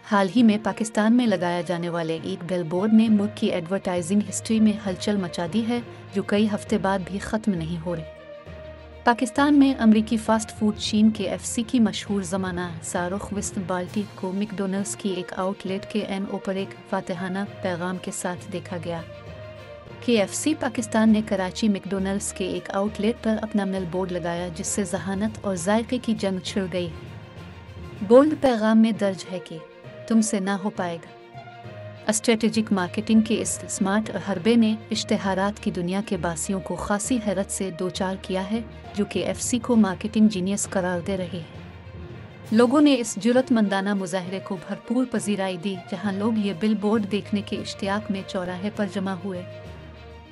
हाल ही में पाकिस्तान में लगाया जाने वाले एक बिलबोर्ड ने मुल्क की एडवर्टाइजिंग हिस्ट्री में हलचल मचा दी है, जो कई हफ्ते बाद भी ख़त्म नहीं हो रही। पाकिस्तान में अमरीकी फ़ास्ट फूड चेन KFC की मशहूर ज़माना शाहरुख विस्ट बाल्टी को मैकडॉनल्ड्स की एक आउटलेट के एन पर एक फातिहाना पैगाम के साथ देखा गया। KFC पाकिस्तान ने कराची मैकडॉनल्ड्स के एक आउटलेट पर अपना बिलबोर्ड लगाया, जिससे ज़हानत और जायके की जंग छिड़ गई। बोल्ड पैगाम में दर्ज है कि तुमसे ना हो पाएगा। स्ट्रेटेजिक मार्केटिंग के इस स्मार्ट हरबे ने इश्तेहारात की दुनिया के बासियों को खासी हैरत से दो चार किया है, जो KFC को मार्केटिंग जीनियस करार दे रही है। लोगों ने इस जुर्रतमंदाना मुजाहरे को भरपूर पजीराई दी, जहां लोग ये बिलबोर्ड देखने के इश्तियाक में चौराहे पर जमा हुए।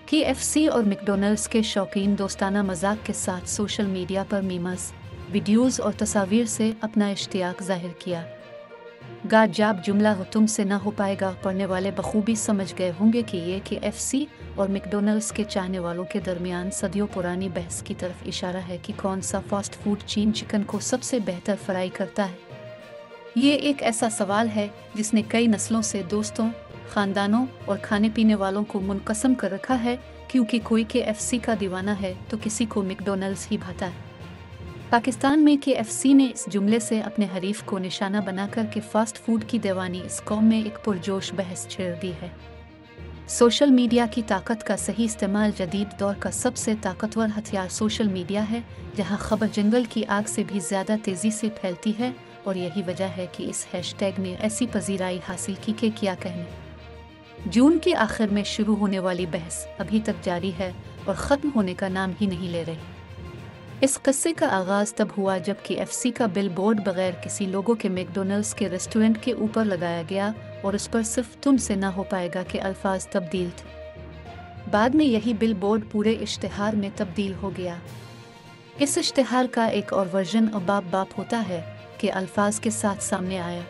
KFC और मैकडॉनल्ड्स के शौकीन दोस्ताना मजाक के साथ सोशल मीडिया पर मीम्स, वीडियोज़ और तस्वीर से अपना इश्तियाक जाहिर किया। गाजाब जुमला तुमसे ना हो पाएगा पढ़ने वाले बखूबी समझ गए होंगे कि ये KFC और मैकडॉनल्ड्स के चाहने वालों के दरमियान सदियों पुरानी बहस की तरफ इशारा है कि कौन सा फास्ट फूड चेन चिकन को सबसे बेहतर फ्राई करता है। ये एक ऐसा सवाल है जिसने कई नस्लों से दोस्तों, ख़ानदानों और खाने पीने वालों को मुनक़सम कर रखा है, क्योंकि कोई KFC का दीवाना है तो किसी को मैकडॉनल्ड्स ही भाता है। पाकिस्तान में KFC ने इस जुमले से अपने हरीफ को निशाना बनाकर के फास्ट फूड की दीवानी इस कौम में एक पुरजोश बहस छेड़ दी है। सोशल मीडिया की ताकत का सही इस्तेमाल जदीद दौर का सबसे ताकतवर हथियार सोशल मीडिया है, जहां खबर जंगल की आग से भी ज़्यादा तेज़ी से फैलती है, और यही वजह है कि इस हैशटैग ने ऐसी पजीराई हासिल की कि क्या कहने। जून के आखिर में शुरू होने वाली बहस अभी तक जारी है और ख़त्म होने का नाम ही नहीं ले रही। इस किस्से का आगाज़ तब हुआ जब KFC का बिलबोर्ड बगैर किसी लोगों के मैकडॉनल्ड्स के रेस्टोरेंट के ऊपर लगाया गया और उस पर सिर्फ तुमसे ना हो पाएगा के अल्फाज तब्दील थे। बाद में यही बिलबोर्ड पूरे इश्तिहार में तब्दील हो गया। इस इश्तिहार का एक और वर्जन अब बाप बाप होता है के अल्फाज के साथ सामने आया।